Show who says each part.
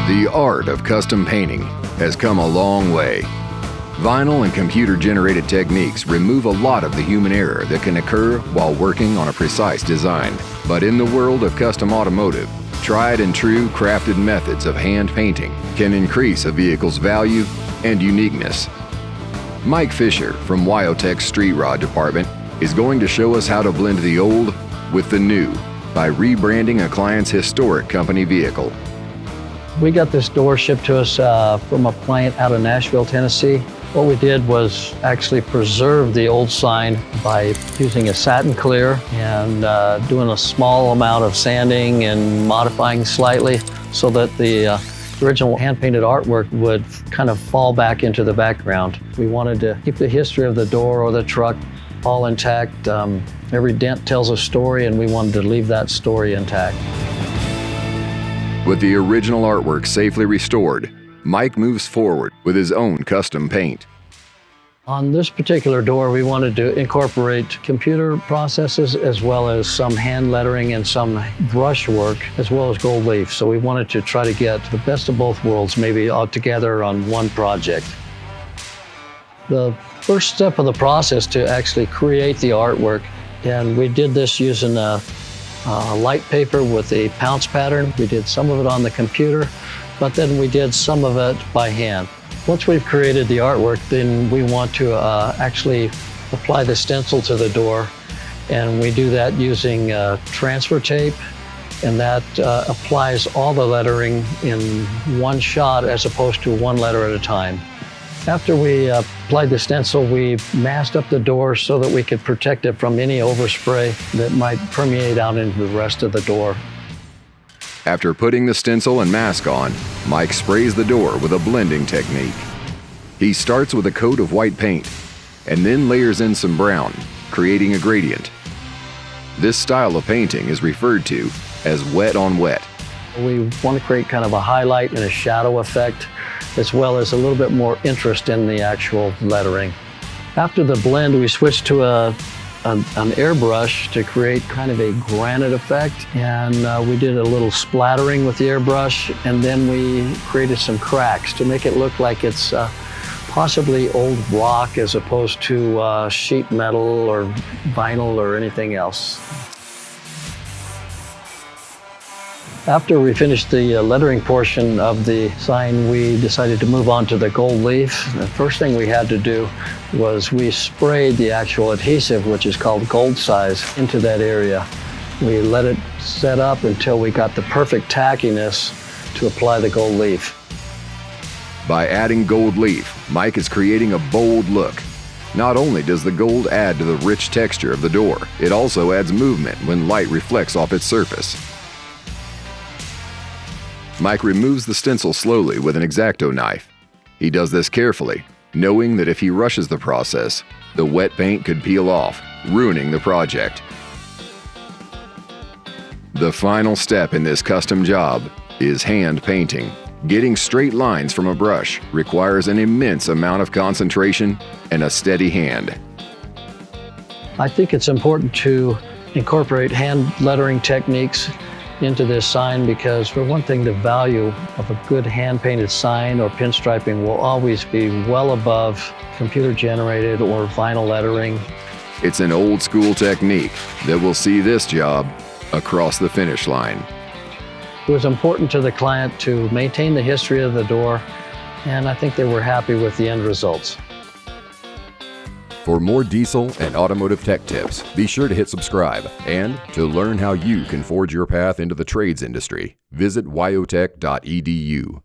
Speaker 1: The art of custom painting has come a long way. Vinyl and computer-generated techniques remove a lot of the human error that can occur while working on a precise design. But in the world of custom automotive, tried and true crafted methods of hand painting can increase a vehicle's value and uniqueness. Mike Fisher from WyoTech's Street Rod Department is going to show us how to blend the old with the new by rebranding a client's historic company vehicle.
Speaker 2: We got this door shipped to us from a plant out of Nashville, Tennessee. What we did was actually preserve the old sign by using a satin clear and doing a small amount of sanding and modifying slightly so that the original hand-painted artwork would kind of fall back into the background. We wanted to keep the history of the door or the truck all intact. Every dent tells a story, and we wanted to leave that story intact.
Speaker 1: With the original artwork safely restored, Mike moves forward with his own custom paint.
Speaker 2: On this particular door, we wanted to incorporate computer processes as well as some hand lettering and some brush work, as well as gold leaf. So we wanted to try to get the best of both worlds, maybe all together on one project. The first step of the process to actually create the artwork, and we did this using a light paper with a pounce pattern. We did some of it on the computer, but then we did some of it by hand. Once we've created the artwork, then we want to actually apply the stencil to the door, and we do that using transfer tape, and that applies all the lettering in one shot as opposed to one letter at a time. After we applied the stencil, we masked up the door so that we could protect it from any overspray that might permeate out into the rest of the door.
Speaker 1: After putting the stencil and mask on, Mike sprays the door with a blending technique. He starts with a coat of white paint and then layers in some brown, creating a gradient. This style of painting is referred to as wet on wet.
Speaker 2: We want to create kind of a highlight and a shadow effect, as well as a little bit more interest in the actual lettering. After the blend, we switched to an airbrush to create kind of a granite effect, and we did a little splattering with the airbrush, and then we created some cracks to make it look like it's possibly old rock as opposed to sheet metal or vinyl or anything else. After we finished the lettering portion of the sign, we decided to move on to the gold leaf. The first thing we had to do was we sprayed the actual adhesive, which is called gold size, into that area. We let it set up until we got the perfect tackiness to apply the gold leaf.
Speaker 1: By adding gold leaf, Mike is creating a bold look. Not only does the gold add to the rich texture of the door, it also adds movement when light reflects off its surface. Mike removes the stencil slowly with an X-Acto knife. He does this carefully, knowing that if he rushes the process, the wet paint could peel off, ruining the project. The final step in this custom job is hand painting. Getting straight lines from a brush requires an immense amount of concentration and a steady hand.
Speaker 2: I think it's important to incorporate hand lettering techniques into this sign because, for one thing, the value of a good hand-painted sign or pinstriping will always be well above computer-generated or vinyl lettering.
Speaker 1: It's an old-school technique that will see this job across the finish line.
Speaker 2: It was important to the client to maintain the history of the door, and I think they were happy with the end results.
Speaker 3: For more diesel and automotive tech tips, be sure to hit subscribe. And to learn how you can forge your path into the trades industry, visit wyotech.edu.